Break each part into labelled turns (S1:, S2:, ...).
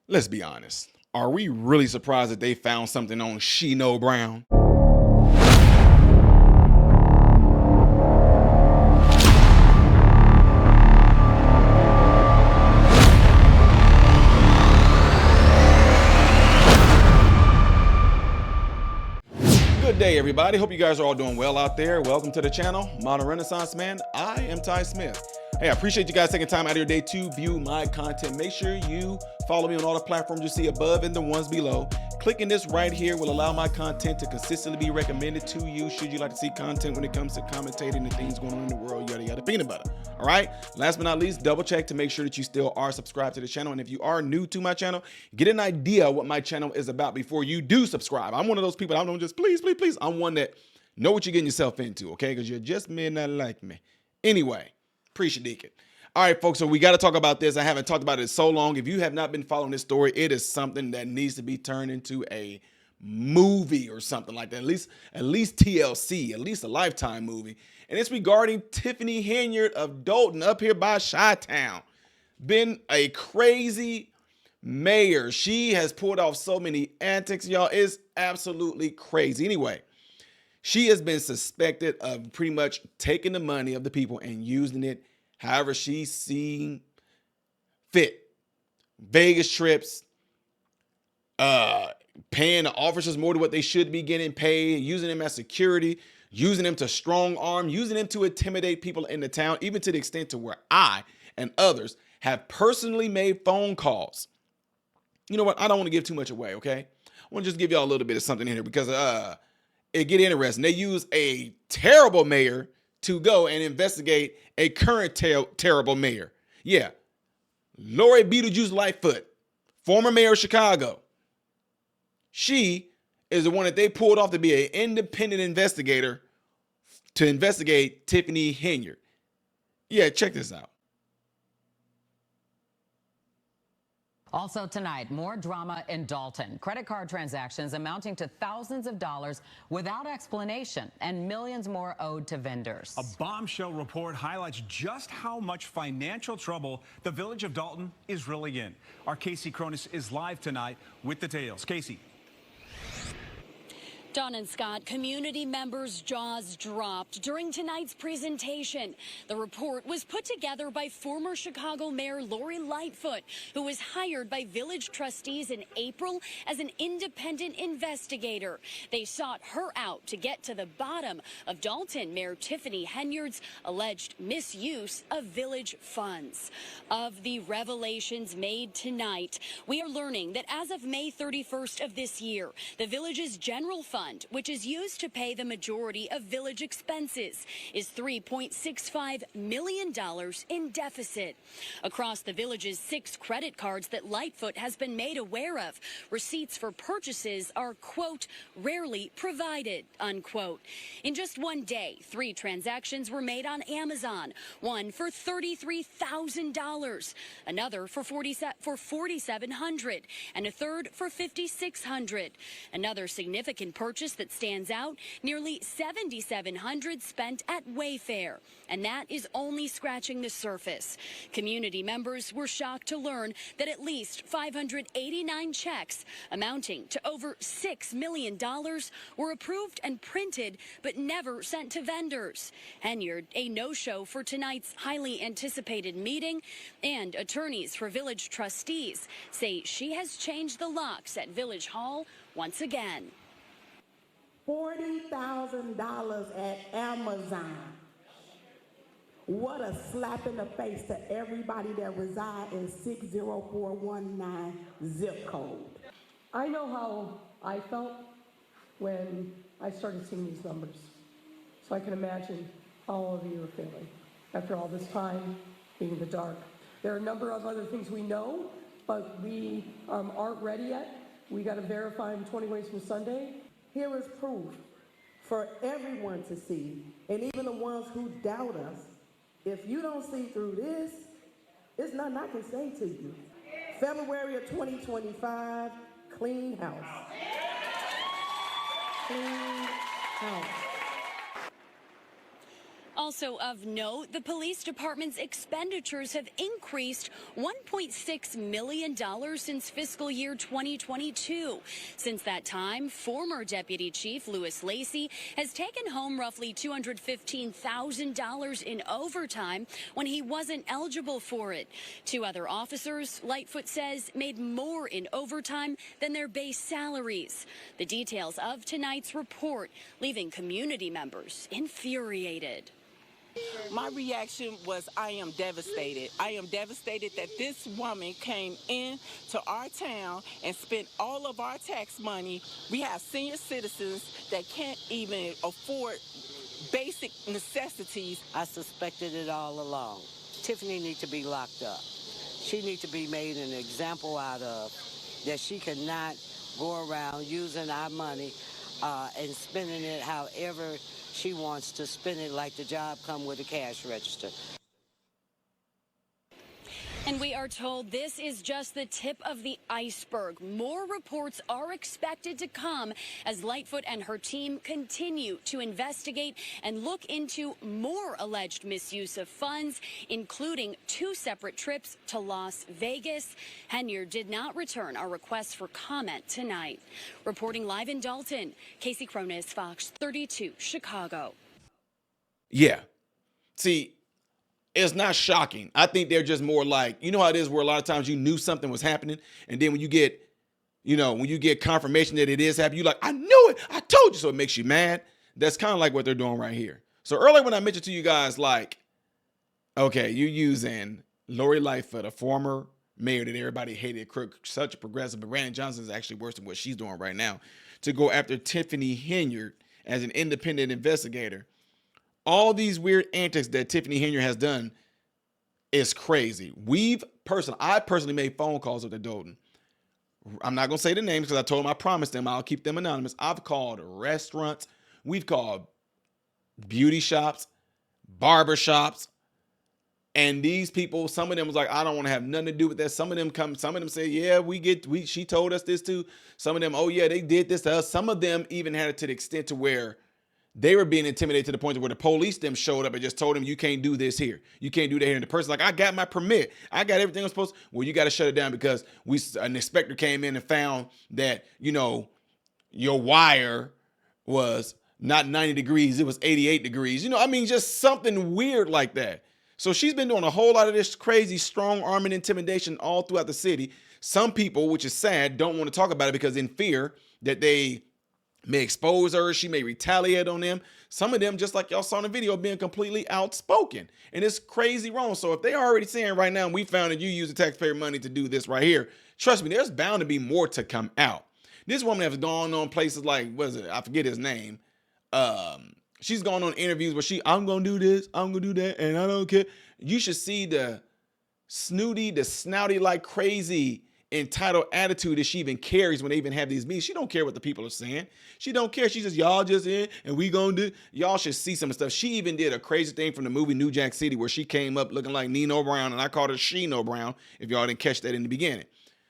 S1: Let's be honest. Are we really surprised that they found something on She No Brown? Good day, everybody. Hope you guys are all doing well out there. Welcome to the channel, Modern Renaissance Man. I am Ty Smith. Hey, I appreciate you guys taking time out of your day to view my content. Make sure you follow me on all the platforms you see above and the ones below. Clicking this right here will allow my content to consistently be recommended to you should you like to see content when it comes to commentating and things going on in the world, yada yada peanut butter. All right, last but not least, double check to make sure that you still are subscribed to the channel. And if you are new to my channel, get an idea what my channel is about before you do subscribe. I'm one of those people, I don't just please. I'm one that know what you're getting yourself into, okay? Because you just may not like me. Anyway, appreciate it. All right, folks, so we got to talk about this. I haven't talked about it in so long. If you have not been following this story, it is something that needs to be turned into a movie or something like that. At least TLC, at least a Lifetime movie. And it's regarding Tiffany Henyard of Dolton up here by Chi-Town. Been a crazy mayor. She has pulled off so many antics, y'all. It's absolutely crazy. Anyway, she has been suspected of pretty much taking the money of the people and using it however she's seen fit. Vegas trips, paying the officers more than what they should be getting paid, using them as security, using them to strong arm, using them to intimidate people in the town, even to the extent to where I and others have personally made phone calls. You know what? I don't want to give too much away, okay? I want to just give y'all a little bit of something in here because it get interesting. They use a terrible mayor to go and investigate a current terrible mayor. Yeah, Lori Beetlejuice Lightfoot, former mayor of Chicago. She is the one that they pulled off to be an independent investigator to investigate Tiffany Henyard. Yeah, check this out.
S2: Also tonight, more drama in Dolton. Credit card transactions amounting to thousands of dollars without explanation and millions more owed to vendors.
S3: A bombshell report highlights just how much financial trouble the village of Dolton is really in. Our Casey Cronus is live tonight with details. Casey.
S4: Don and Scott, community members' jaws dropped during tonight's presentation. The report was put together by former Chicago Mayor Lori Lightfoot, who was hired by village trustees in April as an independent investigator. They sought her out to get to the bottom of Dolton Mayor Tiffany Henyard's alleged misuse of village funds. Of the revelations made tonight, we are learning that as of May 31st of this year, the village's general fund, which is used to pay the majority of village expenses, is $3.65 million in deficit. Across the village's 6 credit cards that Lightfoot has been made aware of, receipts for purchases are, quote, rarely provided, unquote. In just one day, 3 transactions were made on Amazon, one for $33,000, another for $4,700, and a third for $5,600. Another significant purchase that stands out, nearly $7,700 spent at Wayfair. And that is only scratching the surface. Community members were shocked to learn that at least 589 checks amounting to over $6 million were approved and printed but never sent to vendors. Henyard, a no-show for tonight's highly anticipated meeting, and attorneys for village trustees say she has changed the locks at Village Hall once again.
S5: $40,000 at Amazon. What a slap in the face to everybody that reside in 60419 zip code.
S6: I know how I felt when I started seeing these numbers. So I can imagine how all of you are feeling after all this time being in the dark. There are a number of other things we know, but we aren't ready yet. We got to verify them 20 ways from Sunday.
S5: Here is proof for everyone to see, and even the ones who doubt us. If you don't see through this, there's nothing I can say to you. February of 2025, clean house. Clean house.
S4: Also of note, the police department's expenditures have increased $1.6 million since fiscal year 2022. Since that time, former Deputy Chief Louis Lacey has taken home roughly $215,000 in overtime when he wasn't eligible for it. Two other officers, Lightfoot says, made more in overtime than their base salaries. The details of tonight's report leaving community members infuriated.
S7: My reaction was I am devastated. I am devastated that this woman came in to our town and spent all of our tax money. We have senior citizens that can't even afford basic necessities.
S8: I suspected it all along. Tiffany needs to be locked up. She needs to be made an example out of, that she cannot go around using our money and spending it however she wants to spend it, like the job come with a cash register.
S4: And we are told this is just the tip of the iceberg. More reports are expected to come as Lightfoot and her team continue to investigate and look into more alleged misuse of funds, including 2 separate trips to Las Vegas. Henyard did not return our request for comment tonight. Reporting live in Dolton, Casey Cronis, Fox 32, Chicago.
S1: Yeah. See, it's not shocking. I think they're just more like, you know how it is where a lot of times you knew something was happening. And then when you get, when you get confirmation that it is happening, you're like, I knew it. I told you. So it makes you mad. That's kind of like what they're doing right here. So earlier when I mentioned to you guys, like, okay, you're using Lori Lightfoot, a former mayor that everybody hated, such a progressive, but Brandon Johnson is actually worse than what she's doing right now, to go after Tiffany Henyard as an independent investigator. All these weird antics that Tiffany Henyard has done is crazy. I personally made phone calls with the Dolton. I'm not going to say the names because I told them I promised them I'll keep them anonymous. I've called restaurants. We've called beauty shops, barber shops. And these people, some of them was like, I don't want to have nothing to do with that. Some of them say, yeah, she told us this too. Some of them, oh yeah, they did this to us. Some of them even had it to the extent to where they were being intimidated to the point where the police them showed up and just told them, you can't do this here. You can't do that here. And the person's like, I got my permit. I got everything I'm supposed to. Well, you got to shut it down because an inspector came in and found that, your wire was not 90 degrees. It was 88 degrees. Just something weird like that. So she's been doing a whole lot of this crazy strong arm and intimidation all throughout the city. Some people, which is sad, don't want to talk about it because in fear that they may expose her, she may retaliate on them. Some of them, just like y'all saw in the video, being completely outspoken. And it's crazy wrong. So if they are already saying right now, we found that you use the taxpayer money to do this right here, trust me, there's bound to be more to come out. This woman has gone on places like, I forget his name. She's gone on interviews where I'm going to do this, I'm going to do that, and I don't care. You should see the snouty, like crazy entitled attitude that she even carries when they even have these meetings. She don't care what the people are saying. She don't care. She says, y'all just in and we gonna do. Y'all should see some stuff. She even did a crazy thing from the movie New Jack City where she came up looking like Nino Brown, and I called her Sheeno Brown, if y'all didn't catch that in the beginning.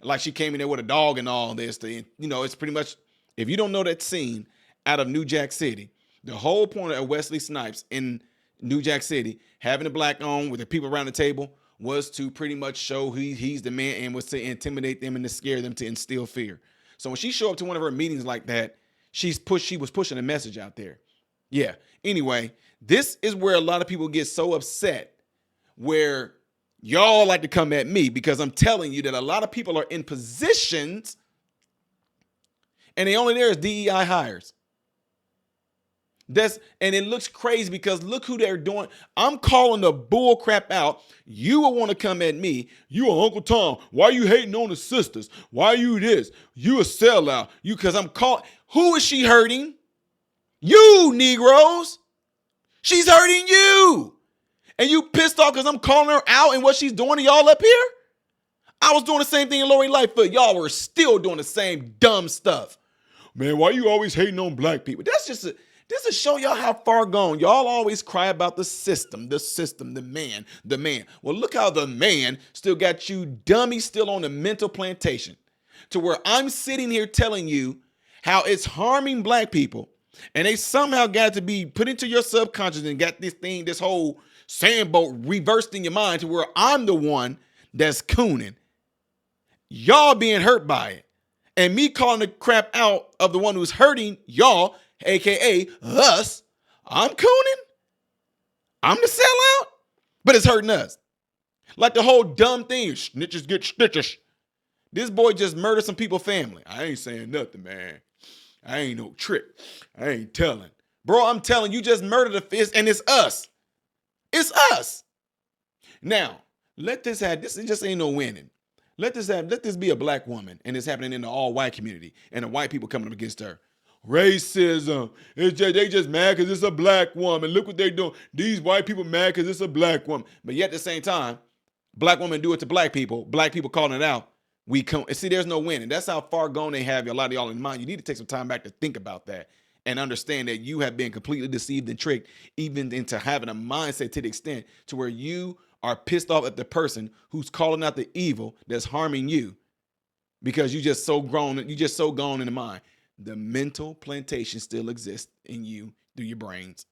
S1: Like she came in there with a dog and all this thing. It's pretty much, if you don't know that scene out of New Jack City, the whole point of Wesley Snipes in New Jack City, having a black on with the people around the table, was to pretty much show he's the man and was to intimidate them and to scare them, to instill fear. So when she showed up to one of her meetings like that, she was pushing a message out there. Yeah. Anyway, this is where a lot of people get so upset, where y'all like to come at me because I'm telling you that a lot of people are in positions and they only there as DEI hires. And it looks crazy because look who they're doing. I'm calling the bull crap out. You will want to come at me. You are Uncle Tom. Why are you hating on the sisters? Why are you this? You a sellout. Because I'm calling. Who is she hurting? You, Negroes. She's hurting you. And you pissed off because I'm calling her out and what she's doing to y'all up here? I was doing the same thing in Lori Lightfoot. Y'all were still doing the same dumb stuff. Man, why you always hating on black people? That's just this to show y'all how far gone. Y'all always cry about the system, the man. Well, look how the man still got you dummies still on the mental plantation to where I'm sitting here telling you how it's harming black people. And they somehow got to be put into your subconscious and got this thing, this whole sandboat reversed in your mind to where I'm the one that's cooning. Y'all being hurt by it. And me calling the crap out of the one who's hurting y'all, aka us, I'm cooning. I'm the sellout. But it's hurting us. Like the whole dumb thing, snitches get stitches. This boy just murdered some people's family. I ain't saying nothing, man. I ain't no trick. I ain't telling. Bro, I'm telling you, just murdered a fist, and it's us. It's us. Now, let this just ain't no winning. Let this be a black woman, and it's happening in the all-white community, and the white people coming up against her. Racism. They just mad because it's a black woman. Look what they doing. These white people mad because it's a black woman. But yet at the same time, black women do it to black people calling it out. We come see, there's no winning. That's how far gone they have a lot of y'all in mind. You need to take some time back to think about that and understand that you have been completely deceived and tricked, even into having a mindset to the extent to where you are pissed off at the person who's calling out the evil that's harming you because you just so gone in the mind. The mental plantation still exists in you through your brains.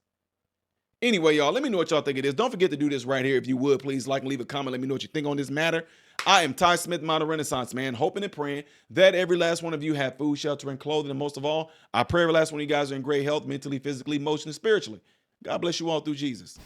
S1: Anyway, y'all, let me know what y'all think of this. Don't forget to do this right here. If you would, please like and leave a comment. Let me know what you think on this matter. I am Ty Smith, Modern Renaissance Man, hoping and praying that every last one of you have food, shelter, and clothing. And most of all, I pray every last one of you guys are in great health, mentally, physically, emotionally, spiritually. God bless you all through Jesus.